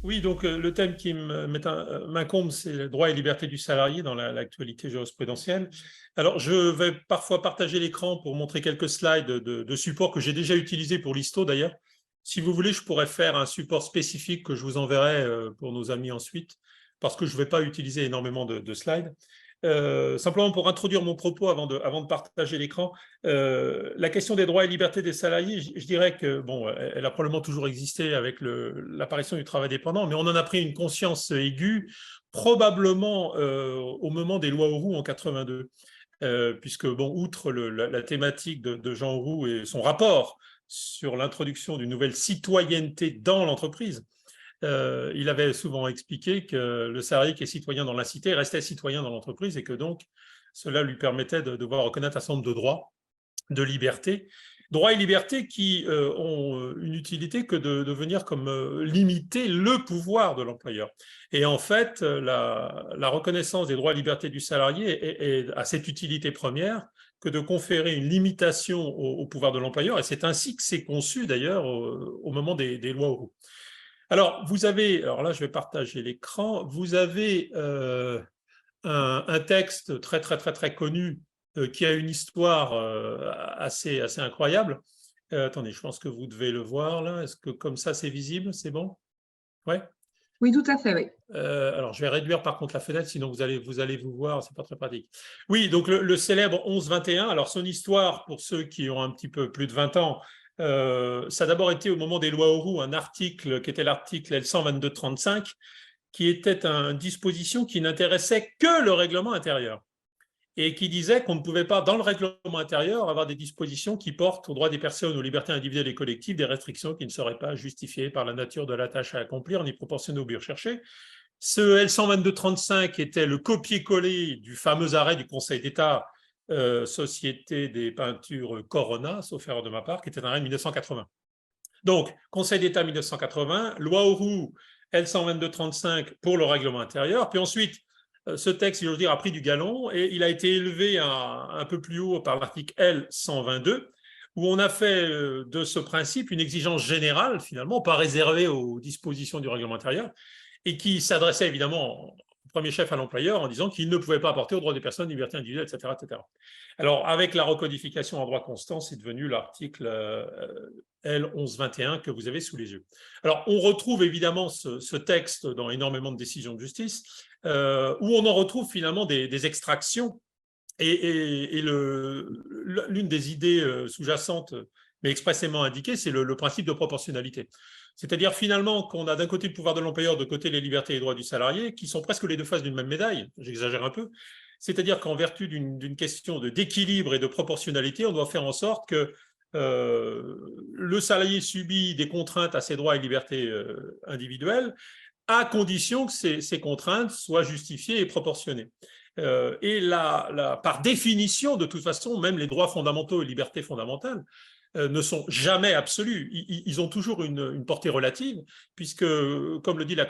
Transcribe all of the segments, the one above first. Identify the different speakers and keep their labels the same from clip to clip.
Speaker 1: Oui, donc le thème qui m'incombe, c'est le droit et liberté du salarié dans l'actualité jurisprudentielle. Alors, je vais parfois partager l'écran pour montrer quelques slides de support que j'ai déjà utilisés pour l'ISTO d'ailleurs. Si vous voulez, je pourrais faire un support spécifique que je vous enverrai pour nos amis ensuite, parce que je ne vais pas utiliser énormément de slides. Simplement pour introduire mon propos avant de partager l'écran, la question des droits et libertés des salariés, je dirais que bon, elle a probablement toujours existé avec l'apparition du travail dépendant, mais on en a pris une conscience aiguë probablement au moment des lois Auroux en 82, puisque bon, outre la thématique de Jean Auroux et son rapport sur l'introduction d'une nouvelle citoyenneté dans l'entreprise, il avait souvent expliqué que le salarié qui est citoyen dans la cité restait citoyen dans l'entreprise et que donc cela lui permettait de devoir reconnaître un certain nombre de droits, de libertés. Droits et libertés qui ont une utilité que de venir comme limiter le pouvoir de l'employeur. Et en fait, la reconnaissance des droits et libertés du salarié a cette utilité première que de conférer une limitation au pouvoir de l'employeur. Et c'est ainsi que c'est conçu d'ailleurs au moment des lois Auroux. Alors, alors là, je vais partager l'écran. Vous avez un texte très, très, très, très connu qui a une histoire assez incroyable. Attendez, je pense que vous devez le voir là. Est-ce que comme ça, c'est visible? C'est bon? Ouais.
Speaker 2: Oui, tout à fait, oui.
Speaker 1: Alors, je vais réduire par contre la fenêtre, sinon vous allez vous voir, c'est pas très pratique. Oui, donc le célèbre 11-21, alors son histoire, pour ceux qui ont un petit peu plus de 20 ans, ça a d'abord été au moment des lois Auroux, un article qui était l'article L122-35, qui était une disposition qui n'intéressait que le règlement intérieur et qui disait qu'on ne pouvait pas, dans le règlement intérieur, avoir des dispositions qui portent aux droits des personnes, aux libertés individuelles et collectives, des restrictions qui ne seraient pas justifiées par la nature de la tâche à accomplir, ni proportionnées au but recherché. Ce L122-35 était le copier-coller du fameux arrêt du Conseil d'État Société des peintures Corona, sauf erreur de ma part, qui était un arrêt de 1980. Donc, Conseil d'État 1980, loi Auroux L122-35 pour le règlement intérieur, puis ensuite, ce texte, si j'ose dire, a pris du galon et il a été élevé un peu plus haut par l'article L122, où on a fait de ce principe une exigence générale, finalement, pas réservée aux dispositions du règlement intérieur, et qui s'adressait évidemment au premier chef à l'employeur en disant qu'il ne pouvait pas apporter aux droits des personnes, libertés individuelles, etc., etc. Alors, avec la recodification en droit constant, c'est devenu l'article L1121 que vous avez sous les yeux. Alors, on retrouve évidemment ce texte dans énormément de décisions de justice, où on en retrouve finalement des extractions, et l'une des idées sous-jacentes, mais expressément indiquées, c'est le principe de proportionnalité. C'est-à-dire finalement qu'on a d'un côté le pouvoir de l'employeur, de côté les libertés et les droits du salarié, qui sont presque les deux faces d'une même médaille, j'exagère un peu, c'est-à-dire qu'en vertu d'une question d'équilibre et de proportionnalité, on doit faire en sorte que le salarié subit des contraintes à ses droits et libertés individuelles, à condition que ces contraintes soient justifiées et proportionnées. Et par définition, de toute façon, même les droits fondamentaux et libertés fondamentales ne sont jamais absolus. Ils ont toujours une portée relative, puisque, comme le dit la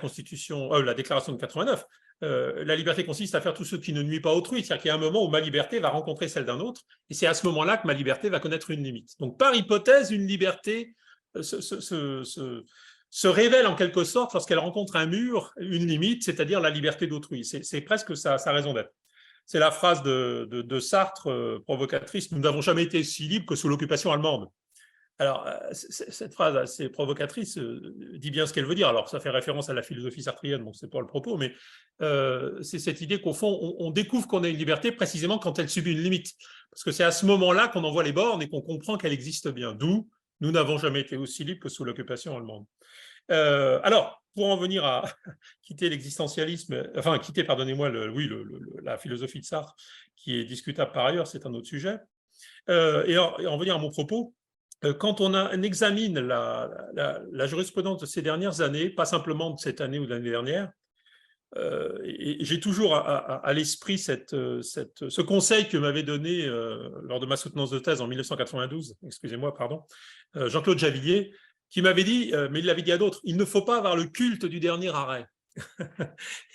Speaker 1: Déclaration de 89, la liberté consiste à faire tout ce qui ne nuit pas autrui. C'est-à-dire qu'il y a un moment où ma liberté va rencontrer celle d'un autre, et c'est à ce moment-là que ma liberté va connaître une limite. Donc, par hypothèse, une liberté se révèle en quelque sorte lorsqu'elle rencontre un mur, une limite, c'est-à-dire la liberté d'autrui. C'est presque sa raison d'être. C'est la phrase de Sartre, provocatrice, « Nous n'avons jamais été si libres que sous l'occupation allemande ». Alors, cette phrase assez provocatrice dit bien ce qu'elle veut dire. Alors, ça fait référence à la philosophie sartrienne, donc ce n'est pas le propos, mais c'est cette idée qu'au fond, on découvre qu'on a une liberté précisément quand elle subit une limite. Parce que c'est à ce moment-là qu'on en voit les bornes et qu'on comprend qu'elle existe bien. D'où, nous n'avons jamais été aussi libres que sous l'occupation allemande. Alors, pour en venir à quitter l'existentialisme, enfin, quitter, pardonnez-moi, la philosophie de Sartre, qui est discutable par ailleurs, c'est un autre sujet, et en venir à mon propos, quand on examine la jurisprudence de ces dernières années, pas simplement de cette année ou de l'année dernière, et j'ai toujours à l'esprit ce conseil que m'avait donné lors de ma soutenance de thèse en 1992, excusez-moi, pardon, Jean-Claude Javillier, qui m'avait dit, mais il l'avait dit à d'autres, il ne faut pas avoir le culte du dernier arrêt.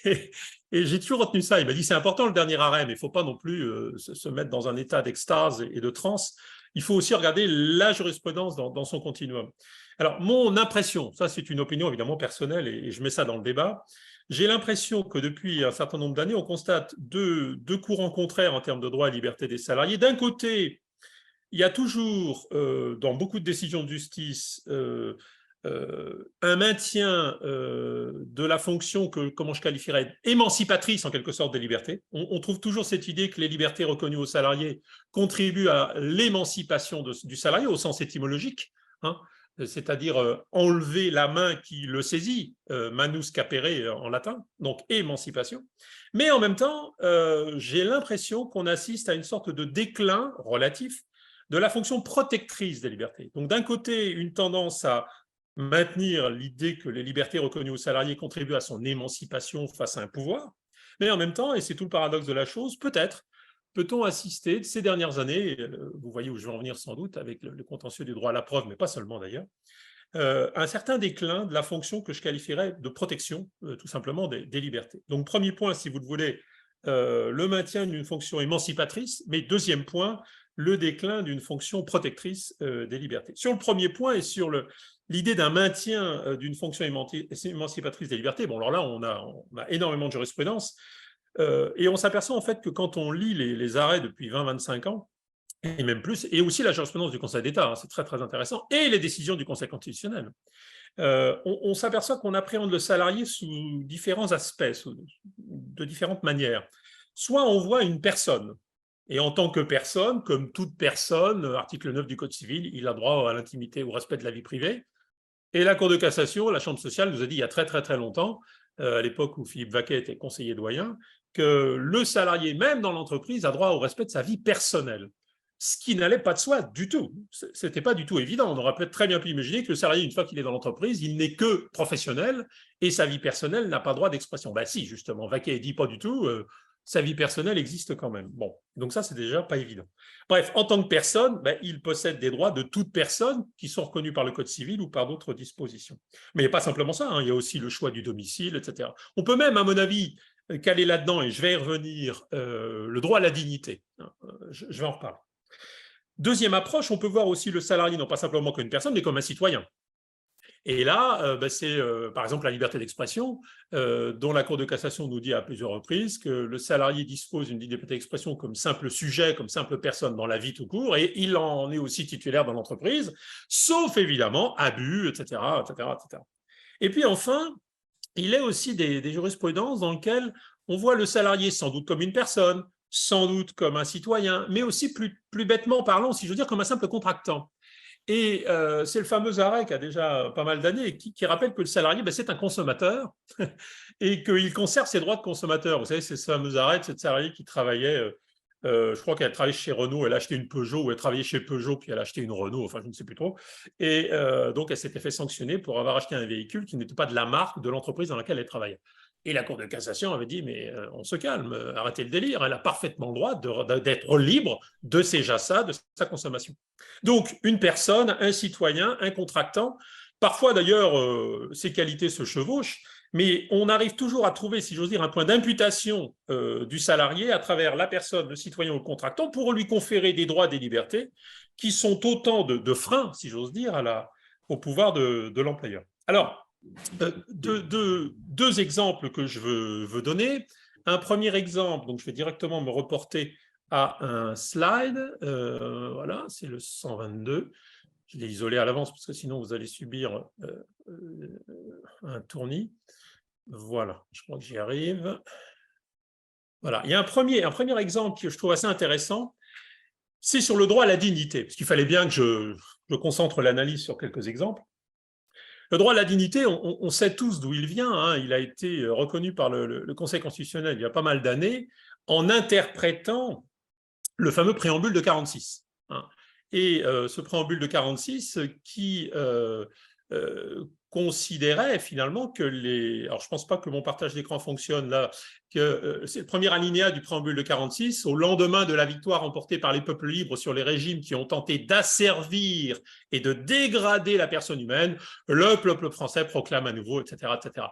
Speaker 1: Et, et j'ai toujours retenu ça. Il m'a dit, c'est important le dernier arrêt, mais il ne faut pas non plus se mettre dans un état d'extase et de transe. Il faut aussi regarder la jurisprudence dans son continuum. Alors, mon impression, ça c'est une opinion évidemment personnelle et je mets ça dans le débat, j'ai l'impression que depuis un certain nombre d'années, on constate deux courants contraires en termes de droits et libertés des salariés. D'un côté, il y a toujours, dans beaucoup de décisions de justice, un maintien de la fonction que, comment je qualifierais, émancipatrice en quelque sorte des libertés. On trouve toujours cette idée que les libertés reconnues aux salariés contribuent à l'émancipation du salarié au sens étymologique, hein, c'est-à-dire enlever la main qui le saisit, manus capere en latin, donc émancipation. Mais en même temps, j'ai l'impression qu'on assiste à une sorte de déclin relatif de la fonction protectrice des libertés. Donc d'un côté, une tendance à maintenir l'idée que les libertés reconnues aux salariés contribuent à son émancipation face à un pouvoir, mais en même temps, et c'est tout le paradoxe de la chose, peut-être peut-on assister ces dernières années, vous voyez où je vais en venir sans doute avec le contentieux du droit à la preuve, mais pas seulement d'ailleurs, un certain déclin de la fonction que je qualifierais de protection, tout simplement, des libertés. Donc premier point, si vous le voulez, le maintien d'une fonction émancipatrice, mais deuxième point, le déclin d'une fonction protectrice des libertés. Sur le premier point et sur l'idée d'un maintien d'une fonction émancipatrice des libertés, bon, alors là, on a énormément de jurisprudence, et on s'aperçoit en fait que quand on lit les arrêts depuis 20-25 ans, et même plus, et aussi la jurisprudence du Conseil d'État, hein, c'est très très intéressant, et les décisions du Conseil constitutionnel, on s'aperçoit qu'on appréhende le salarié sous différents aspects, de différentes manières. Soit on voit une personne, et en tant que personne, comme toute personne, article 9 du Code civil, il a droit à l'intimité, au respect de la vie privée. Et la Cour de cassation, la Chambre sociale, nous a dit il y a très très très longtemps, à l'époque où Philippe Vaquet était conseiller doyen, que le salarié, même dans l'entreprise, a droit au respect de sa vie personnelle. Ce qui n'allait pas de soi du tout. Ce n'était pas du tout évident. On aurait peut-être très bien pu imaginer que le salarié, une fois qu'il est dans l'entreprise, il n'est que professionnel et sa vie personnelle n'a pas droit d'expression. Ben si, justement, Vaquet dit pas du tout, sa vie personnelle existe quand même. Bon, donc ça, c'est déjà pas évident. Bref, en tant que personne, ben, il possède des droits de toute personne qui sont reconnus par le Code civil ou par d'autres dispositions. Mais il n'y a pas simplement ça, hein, il y a aussi le choix du domicile, etc. On peut même, à mon avis, caler là-dedans, et je vais y revenir, le droit à la dignité. Je vais en reparler. Deuxième approche, on peut voir aussi le salarié non pas simplement comme une personne, mais comme un citoyen. Et là, c'est par exemple la liberté d'expression, dont la Cour de cassation nous dit à plusieurs reprises que le salarié dispose d'une liberté d'expression comme simple sujet, comme simple personne dans la vie tout court, et il en est aussi titulaire dans l'entreprise, sauf évidemment abus, etc., etc., etc. Et puis enfin, il est aussi des jurisprudences dans lesquelles on voit le salarié sans doute comme une personne, sans doute comme un citoyen, mais aussi plus bêtement parlant, si je veux dire, comme un simple contractant. Et c'est le fameux arrêt qui a déjà pas mal d'années qui rappelle que le salarié, ben, c'est un consommateur et qu'il conserve ses droits de consommateur. Vous savez, c'est ce fameux arrêt de cette salariée qui travaillait, je crois qu'elle travaillait chez Renault, elle a acheté une Peugeot, ou elle travaillait chez Peugeot, puis elle a acheté une Renault, enfin je ne sais plus trop. Et donc elle s'était fait sanctionner pour avoir acheté un véhicule qui n'était pas de la marque de l'entreprise dans laquelle elle travaillait. Et la Cour de cassation avait dit, mais on se calme, arrêtez le délire, elle a parfaitement le droit d'être libre de ses achats, de sa consommation. Donc, une personne, un citoyen, un contractant, parfois d'ailleurs, ces qualités se chevauchent, mais on arrive toujours à trouver, si j'ose dire, un point d'imputation du salarié à travers la personne, le citoyen ou le contractant, pour lui conférer des droits et des libertés qui sont autant de freins, si j'ose dire, au pouvoir de l'employeur. Alors, deux exemples que je veux donner. Un premier exemple, donc je vais directement me reporter à un slide. Voilà, c'est le 122. Je l'ai isolé à l'avance parce que sinon vous allez subir un tournis. Voilà, je crois que j'y arrive. Voilà, il y a un premier exemple que je trouve assez intéressant. C'est sur le droit à la dignité, parce qu'il fallait bien que je concentre l'analyse sur quelques exemples. Le droit à la dignité, on sait tous d'où il vient, hein. Il a été reconnu par le Conseil constitutionnel il y a pas mal d'années en interprétant le fameux préambule de 46. Hein. Et ce préambule de 46 qui considérait finalement que alors je ne pense pas que mon partage d'écran fonctionne là, que c'est le premier alinéa du préambule de 46, au lendemain de la victoire remportée par les peuples libres sur les régimes qui ont tenté d'asservir et de dégrader la personne humaine, le peuple français proclame à nouveau, etc., etc.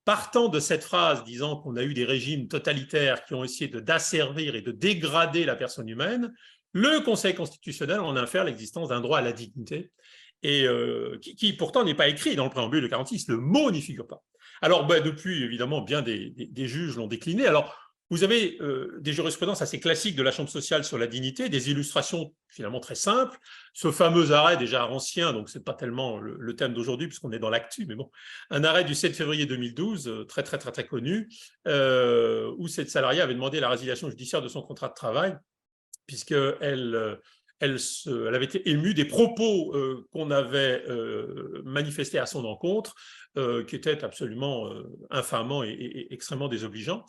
Speaker 1: partant de cette phrase disant qu'on a eu des régimes totalitaires qui ont essayé d'asservir et de dégrader la personne humaine, le Conseil constitutionnel en infère l'existence d'un droit à la dignité, et qui pourtant n'est pas écrit dans le préambule de 46, le mot n'y figure pas. Alors, depuis, évidemment, bien des juges l'ont décliné. Alors, vous avez des jurisprudences assez classiques de la Chambre sociale sur la dignité, des illustrations finalement très simples. Ce fameux arrêt déjà ancien, donc ce n'est pas tellement le thème d'aujourd'hui puisqu'on est dans l'actu, mais bon, un arrêt du 7 février 2012, très connu, où cette salariée avait demandé la résiliation judiciaire de son contrat de travail puisqu'elle elle avait été émue des propos qu'on avait manifestés à son encontre, qui étaient absolument infamants et extrêmement désobligeants.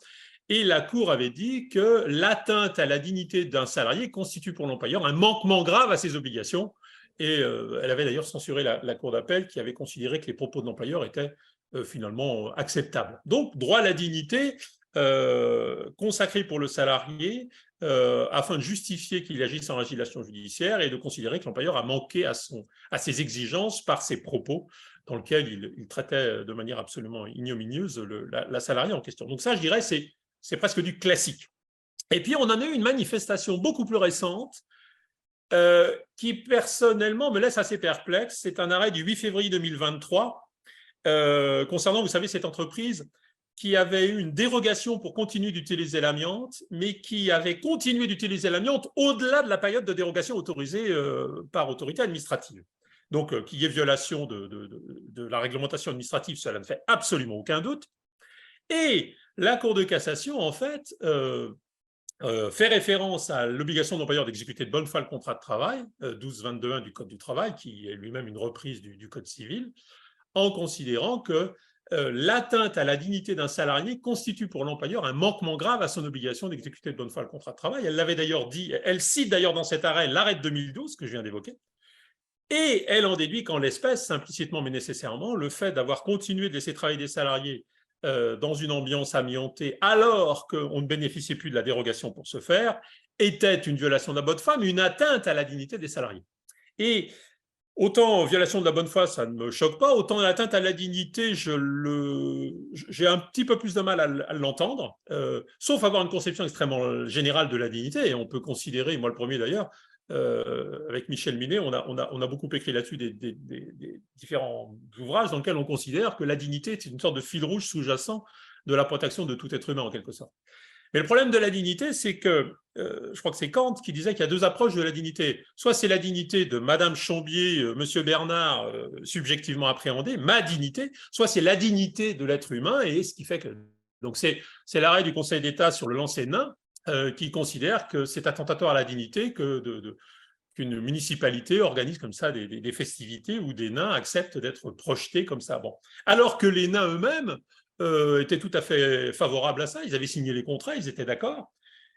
Speaker 1: Et la Cour avait dit que l'atteinte à la dignité d'un salarié constitue pour l'employeur un manquement grave à ses obligations. Et elle avait d'ailleurs censuré la Cour d'appel qui avait considéré que les propos de l'employeur étaient finalement acceptables. Donc, droit à la dignité consacré pour le salarié afin de justifier qu'il agisse en résiliation judiciaire et de considérer que l'employeur a manqué à ses exigences par ses propos dans lesquels il traitait de manière absolument ignominieuse la salariée en question. Donc ça, je dirais, c'est presque du classique. Et puis, on en a eu une manifestation beaucoup plus récente qui, personnellement, me laisse assez perplexe. C'est un arrêt du 8 février 2023 concernant, vous savez, cette entreprise qui avait eu une dérogation pour continuer d'utiliser l'amiante, mais qui avait continué d'utiliser l'amiante au-delà de la période de dérogation autorisée par autorité administrative. Donc, qu'il y ait violation de la réglementation administrative, cela ne fait absolument aucun doute. Et la Cour de cassation, en fait, fait référence à l'obligation de l'employeur d'exécuter de bonne foi le contrat de travail, 12.22.1 du Code du travail, qui est lui-même une reprise du Code civil, en considérant que l'atteinte à la dignité d'un salarié constitue pour l'employeur un manquement grave à son obligation d'exécuter de bonne foi le contrat de travail. Elle l'avait d'ailleurs dit, elle cite d'ailleurs dans cet arrêt l'arrêt de 2012 que je viens d'évoquer, et elle en déduit qu'en l'espèce, implicitement mais nécessairement, le fait d'avoir continué de laisser travailler des salariés dans une ambiance amiantée alors qu'on ne bénéficiait plus de la dérogation pour ce faire était une violation de la bonne foi, mais une atteinte à la dignité des salariés. Et autant violation de la bonne foi, ça ne me choque pas, autant l'atteinte à la dignité, j'ai un petit peu plus de mal à l'entendre, sauf avoir une conception extrêmement générale de la dignité, et on peut considérer, moi le premier d'ailleurs, avec Michel Minet, on a beaucoup écrit là-dessus des différents ouvrages dans lesquels on considère que la dignité est une sorte de fil rouge sous-jacent de la protection de tout être humain en quelque sorte. Mais le problème de la dignité, c'est que, je crois que c'est Kant qui disait qu'il y a deux approches de la dignité. Soit c'est la dignité de Madame Chambier, Monsieur Bernard, subjectivement appréhendée, ma dignité, soit c'est la dignité de l'être humain, et ce qui fait que... Donc c'est l'arrêt du Conseil d'État sur le lancer nain qui considère que c'est attentatoire à la dignité qu'une municipalité organise comme ça des festivités où des nains acceptent d'être projetés comme ça. Bon. Alors que les nains eux-mêmes étaient tout à fait favorables à ça, ils avaient signé les contrats, ils étaient d'accord,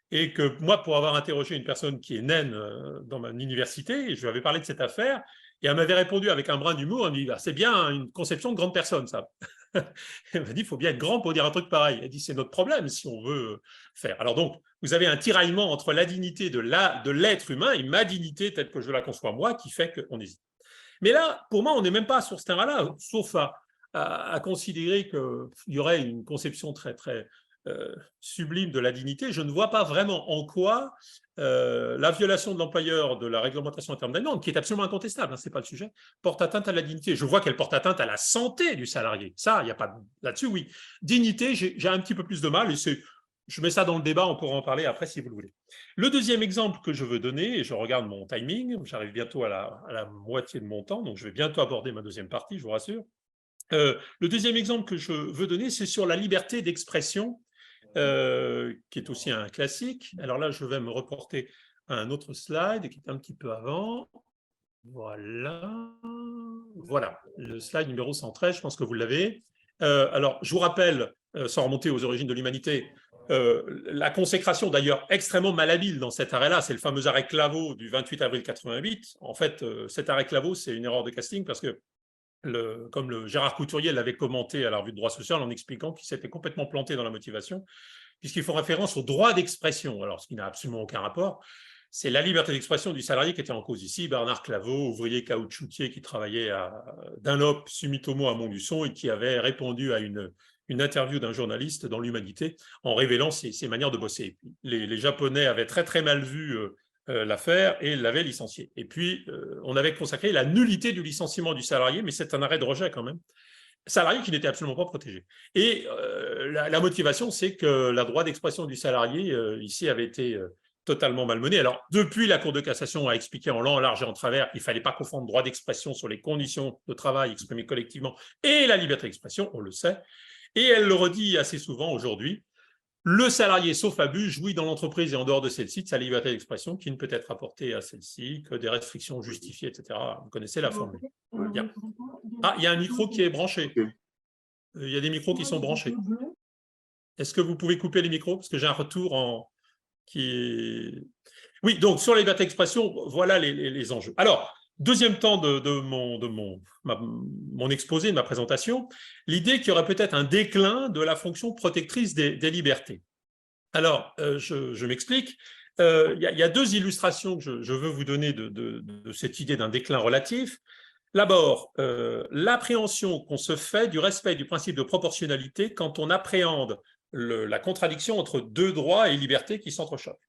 Speaker 1: et que moi, pour avoir interrogé une personne qui est naine dans mon université, je lui avais parlé de cette affaire, et elle m'avait répondu avec un brin d'humour, elle me dit « c'est bien une conception de grande personne, ça ». Elle m'a dit « il faut bien être grand pour dire un truc pareil ». Elle dit « c'est notre problème si on veut faire ». Alors donc, vous avez un tiraillement entre la dignité de l'être humain et ma dignité telle que je la conçois moi, qui fait qu'on hésite. Mais là, pour moi, on n'est même pas sur ce terrain-là, sauf à considérer qu'il y aurait une conception très sublime de la dignité. Je ne vois pas vraiment en quoi la violation de l'employeur de la réglementation en termes d'amiante, qui est absolument incontestable, hein, ce n'est pas le sujet, porte atteinte à la dignité. Je vois qu'elle porte atteinte à la santé du salarié. Ça, il n'y a pas là-dessus, oui. Dignité, j'ai un petit peu plus de mal, et je mets ça dans le débat, on pourra en parler après si vous le voulez. Le deuxième exemple que je veux donner, et je regarde mon timing, j'arrive bientôt à la moitié de mon temps, donc je vais bientôt aborder ma deuxième partie, je vous rassure. Le deuxième exemple que je veux donner, c'est sur la liberté d'expression, qui est aussi un classique. Alors là, je vais me reporter à un autre slide qui est un petit peu avant. Voilà, le slide numéro 113, je pense que vous l'avez. Alors, je vous rappelle, sans remonter aux origines de l'humanité, la consécration d'ailleurs extrêmement malhabile dans cet arrêt-là, c'est le fameux arrêt Claveau du 28 avril 88. En fait, cet arrêt Claveau, c'est une erreur de casting parce que comme Gérard Couturier l'avait commenté à la revue de droit social en expliquant qu'il s'était complètement planté dans la motivation, puisqu'il faut référence au droit d'expression, alors ce qui n'a absolument aucun rapport. C'est la liberté d'expression du salarié qui était en cause ici, Bernard Claveau, ouvrier caoutchoutier qui travaillait à Dunlop Sumitomo à Montluçon et qui avait répondu à une une interview d'un journaliste dans l'Humanité en révélant ses manières de bosser. Les Japonais avaient très très mal vu l'affaire et l'avaient licencié. Et puis, on avait consacré la nullité du licenciement du salarié, mais c'est un arrêt de rejet quand même, salarié qui n'était absolument pas protégé. Et la motivation, c'est que la droit d'expression du salarié, ici, avait été totalement malmené. Alors, depuis, la Cour de cassation a expliqué en long, en large et en travers qu'il ne fallait pas confondre droit d'expression sur les conditions de travail exprimées collectivement et la liberté d'expression, on le sait. Et elle le redit assez souvent aujourd'hui. Le salarié, sauf abus, jouit dans l'entreprise et en dehors de celle-ci de sa liberté d'expression qui ne peut être apportée à celle-ci que des restrictions justifiées, etc. Vous connaissez la formule. Bien. Ah, il y a un micro qui est branché. Il y a des micros qui sont branchés. Est-ce que vous pouvez couper les micros? Parce que j'ai un retour qui est... Oui, donc sur la liberté d'expression, voilà les enjeux. Alors, deuxième temps de mon exposé, de ma présentation, l'idée qu'il y aurait peut-être un déclin de la fonction protectrice des libertés. Alors, je m'explique. Il y a deux illustrations que je veux vous donner de cette idée d'un déclin relatif. D'abord, l'appréhension qu'on se fait du respect du principe de proportionnalité quand on appréhende la contradiction entre deux droits et libertés qui s'entrechoquent.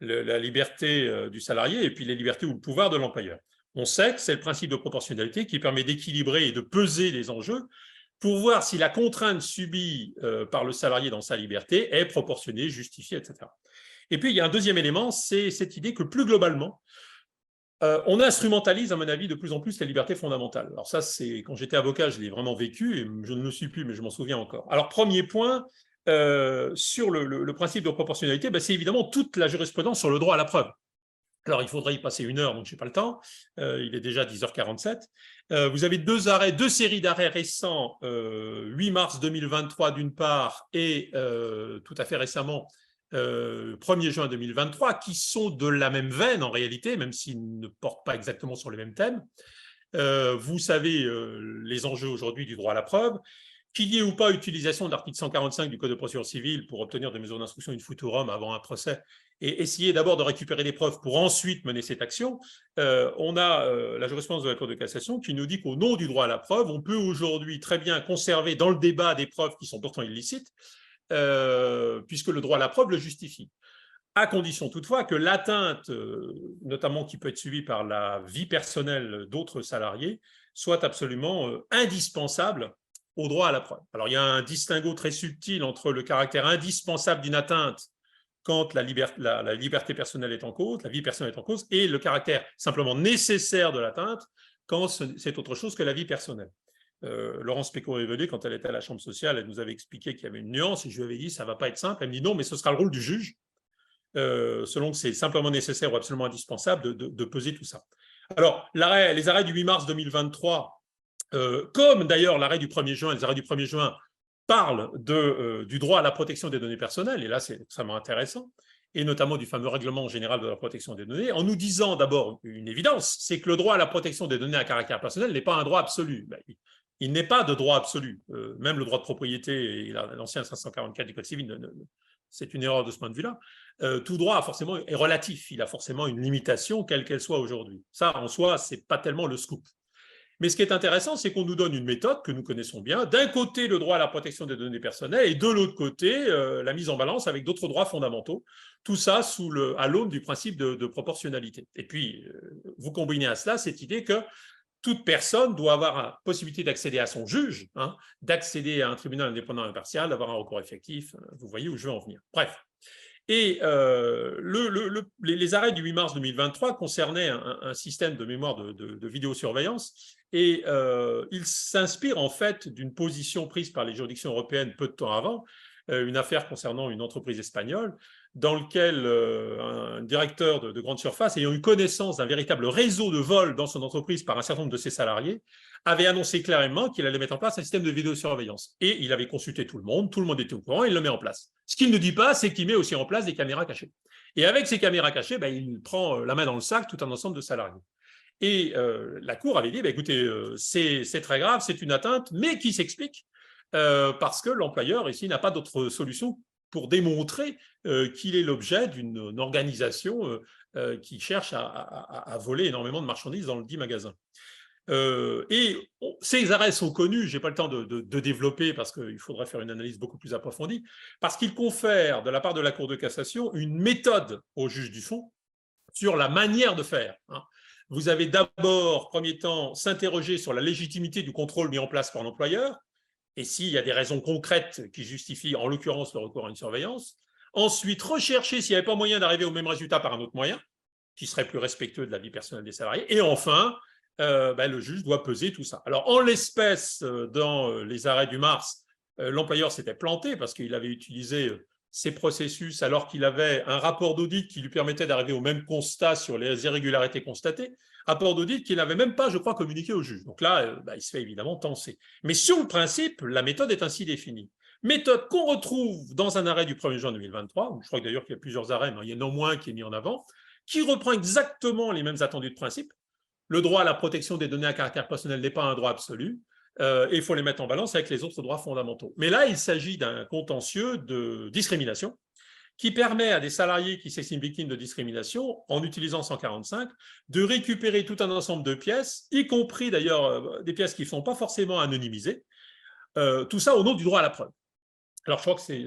Speaker 1: La liberté du salarié et puis les libertés ou le pouvoir de l'employeur. On sait que c'est le principe de proportionnalité qui permet d'équilibrer et de peser les enjeux pour voir si la contrainte subie par le salarié dans sa liberté est proportionnée, justifiée, etc. Et puis, il y a un deuxième élément, c'est cette idée que plus globalement, on instrumentalise, à mon avis, de plus en plus les libertés fondamentales. Alors ça, c'est quand j'étais avocat, je l'ai vraiment vécu, et je ne le suis plus, mais je m'en souviens encore. Alors, premier point, sur le principe de proportionnalité, c'est évidemment toute la jurisprudence sur le droit à la preuve. Alors, il faudrait y passer 1 heure, donc je n'ai pas le temps. Il est déjà 10h47. Vous avez deux séries d'arrêts récents, 8 mars 2023 d'une part, et tout à fait récemment, 1er juin 2023, qui sont de la même veine en réalité, même s'ils ne portent pas exactement sur les mêmes thèmes. Vous savez les enjeux aujourd'hui du droit à la preuve. Qu'il y ait ou pas utilisation de l'article 145 du Code de procédure civile pour obtenir des mesures d'instruction in futurum avant un procès et essayer d'abord de récupérer des preuves pour ensuite mener cette action, on a la jurisprudence de la Cour de cassation qui nous dit qu'au nom du droit à la preuve, on peut aujourd'hui très bien conserver dans le débat des preuves qui sont pourtant illicites, puisque le droit à la preuve le justifie. À condition toutefois que l'atteinte, notamment qui peut être suivie par la vie personnelle d'autres salariés, soit absolument indispensable au droit à la preuve. Alors, il y a un distinguo très subtil entre le caractère indispensable d'une atteinte quand la liberté personnelle est en cause, la vie personnelle est en cause, et le caractère simplement nécessaire de l'atteinte quand c'est autre chose que la vie personnelle. Laurence Péco-Révélé, quand elle était à la Chambre sociale, elle nous avait expliqué qu'il y avait une nuance, et je lui avais dit, ça ne va pas être simple. Elle me dit, non, mais ce sera le rôle du juge, selon que c'est simplement nécessaire ou absolument indispensable de peser tout ça. Alors, les arrêts du 8 mars 2023, comme d'ailleurs l'arrêt du 1er juin, les arrêts du 1er juin parlent du droit à la protection des données personnelles, et là c'est extrêmement intéressant, et notamment du fameux règlement général de la protection des données, en nous disant d'abord une évidence, c'est que le droit à la protection des données à caractère personnel n'est pas un droit absolu. Il n'est pas de droit absolu. Même le droit de propriété et l'ancien 544 du Code civil, c'est une erreur de ce point de vue-là. Tout droit est relatif, il a forcément une limitation, quelle qu'elle soit aujourd'hui. Ça, en soi, ce n'est pas tellement le scoop. Mais ce qui est intéressant, c'est qu'on nous donne une méthode que nous connaissons bien. D'un côté, le droit à la protection des données personnelles et de l'autre côté, la mise en balance avec d'autres droits fondamentaux. Tout ça à l'aune du principe de proportionnalité. Et puis, vous combinez à cela cette idée que toute personne doit avoir la possibilité d'accéder à son juge, d'accéder à un tribunal indépendant et impartial, d'avoir un recours effectif. Vous voyez où je veux en venir. Bref. Et les arrêts du 8 mars 2023 concernaient un système de mémoire de vidéosurveillance et il s'inspire en fait d'une position prise par les juridictions européennes peu de temps avant, une affaire concernant une entreprise espagnole dans laquelle un directeur de grande surface, ayant eu connaissance d'un véritable réseau de vols dans son entreprise par un certain nombre de ses salariés, avait annoncé clairement qu'il allait mettre en place un système de vidéosurveillance. Et il avait consulté tout le monde était au courant, il le met en place. Ce qu'il ne dit pas, c'est qu'il met aussi en place des caméras cachées. Et avec ces caméras cachées, il prend la main dans le sac tout un ensemble de salariés. Et la Cour avait dit, écoutez, c'est très grave, c'est une atteinte, mais qui s'explique parce que l'employeur ici n'a pas d'autre solution pour démontrer qu'il est l'objet d'une organisation qui cherche à voler énormément de marchandises dans le dit magasin. Ces arrêts sont connus, je n'ai pas le temps de développer parce qu'il faudrait faire une analyse beaucoup plus approfondie, parce qu'ils confèrent de la part de la Cour de cassation une méthode au juge du fond sur la manière de faire. Vous avez d'abord, premier temps, s'interroger sur la légitimité du contrôle mis en place par l'employeur, et s'il y a des raisons concrètes qui justifient, en l'occurrence, le recours à une surveillance. Ensuite, rechercher s'il n'y avait pas moyen d'arriver au même résultat par un autre moyen, qui serait plus respectueux de la vie personnelle des salariés. Et enfin, le juge doit peser tout ça. Alors, en l'espèce, dans les arrêts du mars, l'employeur s'était planté parce qu'il avait utilisé ces processus alors qu'il avait un rapport d'audit qui lui permettait d'arriver au même constat sur les irrégularités constatées, rapport d'audit qu'il n'avait même pas, je crois, communiqué au juge. Donc là, il se fait évidemment tenser. Mais sur le principe, la méthode est ainsi définie. Méthode qu'on retrouve dans un arrêt du 1er juin 2023, où je crois d'ailleurs qu'il y a plusieurs arrêts, mais il y en a au moins qui est mis en avant, qui reprend exactement les mêmes attendus de principe. Le droit à la protection des données à caractère personnel n'est pas un droit absolu, et il faut les mettre en balance avec les autres droits fondamentaux. Mais là, il s'agit d'un contentieux de discrimination qui permet à des salariés qui s'estiment victimes de discrimination, en utilisant 145, de récupérer tout un ensemble de pièces, y compris d'ailleurs des pièces qui ne sont pas forcément anonymisées, tout ça au nom du droit à la preuve. Alors, je crois que c'est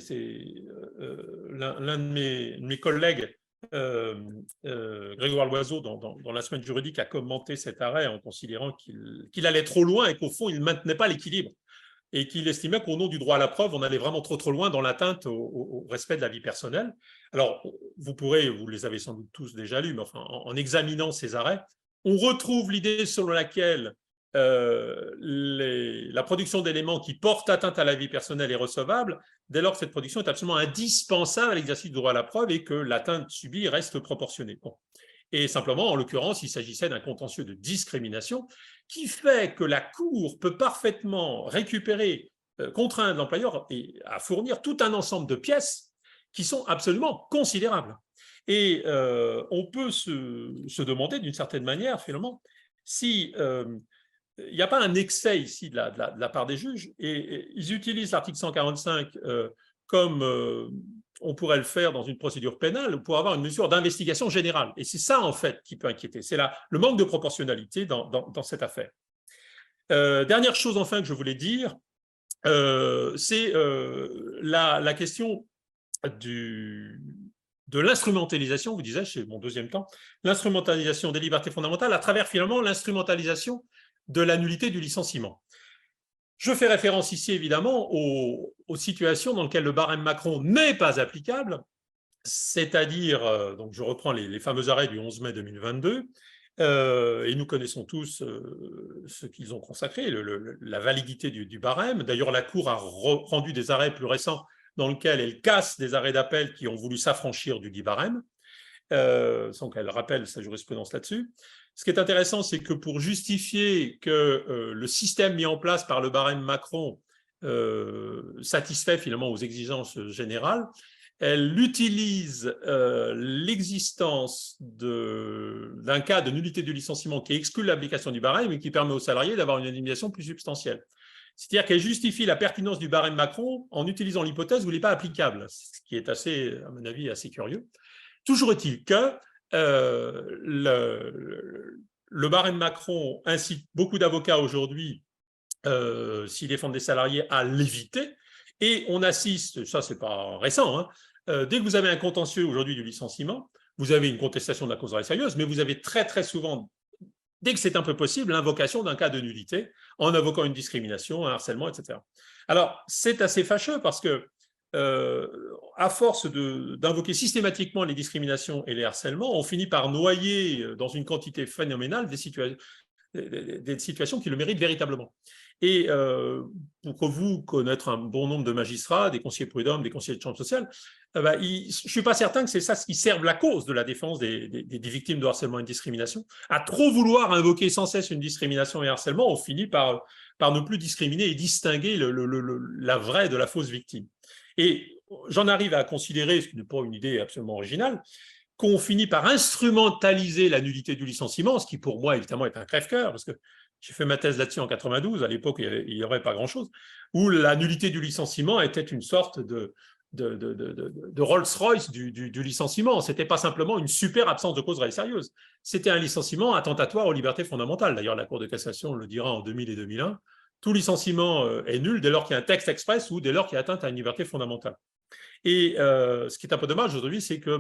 Speaker 1: l'un de mes collègues, Grégoire Loiseau, dans la semaine juridique, a commenté cet arrêt en considérant qu'il allait trop loin et qu'au fond, il ne maintenait pas l'équilibre et qu'il estimait qu'au nom du droit à la preuve, on allait vraiment trop loin dans l'atteinte au respect de la vie personnelle. Alors, vous les avez sans doute tous déjà lus, mais enfin, en examinant ces arrêts, on retrouve l'idée selon laquelle la production d'éléments qui portent atteinte à la vie personnelle est recevable dès lors que cette production est absolument indispensable à l'exercice du droit à la preuve et que l'atteinte subie reste proportionnée. Bon. Et simplement, en l'occurrence, il s'agissait d'un contentieux de discrimination qui fait que la Cour peut parfaitement récupérer, contraindre l'employeur à fournir tout un ensemble de pièces qui sont absolument considérables. Et on peut se demander d'une certaine manière, finalement, si il n'y a pas un excès ici de la part des juges, et ils utilisent l'article 145 comme on pourrait le faire dans une procédure pénale pour avoir une mesure d'investigation générale. Et c'est ça, en fait, qui peut inquiéter. C'est le manque de proportionnalité dans cette affaire. Dernière chose, enfin, que je voulais dire, c'est la question de l'instrumentalisation, vous disiez, c'est mon deuxième temps, l'instrumentalisation des libertés fondamentales à travers, finalement, l'instrumentalisation de la nullité du licenciement. Je fais référence ici, évidemment, aux situations dans lesquelles le barème Macron n'est pas applicable, c'est-à-dire, donc je reprends les fameux arrêts du 11 mai 2022, et nous connaissons tous ce qu'ils ont consacré, la validité du barème. D'ailleurs, la Cour a rendu des arrêts plus récents dans lesquels elle casse des arrêts d'appel qui ont voulu s'affranchir du dit barème, sans qu'elle rappelle sa jurisprudence là-dessus. Ce qui est intéressant, c'est que pour justifier que le système mis en place par le barème Macron satisfait finalement aux exigences générales, elle utilise l'existence d'un cas de nullité du licenciement qui exclut l'application du barème et qui permet aux salariés d'avoir une indemnisation plus substantielle. C'est-à-dire qu'elle justifie la pertinence du barème Macron en utilisant l'hypothèse où il n'est pas applicable, ce qui est assez, à mon avis, assez curieux. Toujours est-il que le barème Macron incite beaucoup d'avocats aujourd'hui, s'ils défendent des salariés, à l'éviter. Et on assiste, ça c'est pas récent, dès que vous avez un contentieux aujourd'hui du licenciement, vous avez une contestation de la cause sérieuse, mais vous avez très souvent, dès que c'est un peu possible, l'invocation d'un cas de nullité en invoquant une discrimination, un harcèlement, etc. Alors, c'est assez fâcheux parce que à force d'invoquer systématiquement les discriminations et les harcèlements, on finit par noyer dans une quantité phénoménale des situations qui le méritent véritablement. Et pour vous connaître un bon nombre de magistrats, des conseillers prud'hommes, des conseillers de chambre sociale, je ne suis pas certain que c'est ça ce qui serve la cause de la défense des victimes de harcèlement et de discrimination. À trop vouloir invoquer sans cesse une discrimination et un harcèlement, on finit par ne plus discriminer et distinguer la vraie de la fausse victime. Et j'en arrive à considérer, ce qui n'est pas une idée absolument originale, qu'on finit par instrumentaliser la nullité du licenciement, ce qui pour moi évidemment est un crève-cœur, parce que j'ai fait ma thèse là-dessus en 92, à l'époque il n'y aurait pas grand-chose, où la nullité du licenciement était une sorte de Rolls-Royce du licenciement. Ce n'était pas simplement une super absence de cause réelle sérieuse. C'était un licenciement attentatoire aux libertés fondamentales. D'ailleurs, la Cour de cassation le dira en 2000 et 2001. Tout licenciement est nul dès lors qu'il y a un texte express ou dès lors qu'il y a atteinte à une liberté fondamentale. Et ce qui est un peu dommage aujourd'hui, c'est que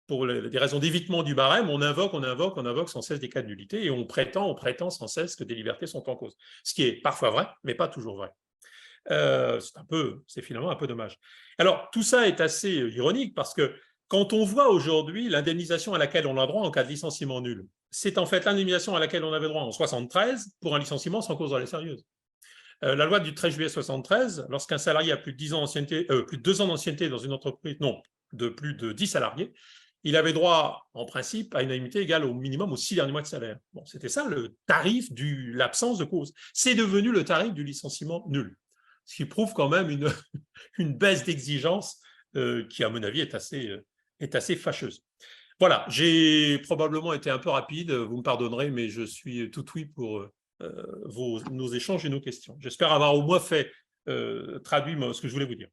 Speaker 1: pour des raisons d'évitement du barème, on invoque sans cesse des cas de nullité et on prétend sans cesse que des libertés sont en cause. Ce qui est parfois vrai, mais pas toujours vrai. C'est finalement un peu dommage. Alors, tout ça est assez ironique parce que quand on voit aujourd'hui l'indemnisation à laquelle on a droit en cas de licenciement nul, c'est en fait l'indemnisation à laquelle on avait droit en 1973 pour un licenciement sans cause réelle sérieuse. La loi du 13 juillet 1973, lorsqu'un salarié a plus de 10 ans plus de 2 ans d'ancienneté dans une entreprise, non, de plus de 10 salariés, il avait droit, en principe, à une indemnité égale au minimum aux 6 derniers mois de salaire. Bon, c'était ça le tarif de l'absence de cause. C'est devenu le tarif du licenciement nul, ce qui prouve quand même une baisse d'exigence qui, à mon avis, est assez fâcheuse. Voilà, j'ai probablement été un peu rapide, vous me pardonnerez, mais je suis tout oui pour nos échanges et nos questions. J'espère avoir au moins traduit ce que je voulais vous dire.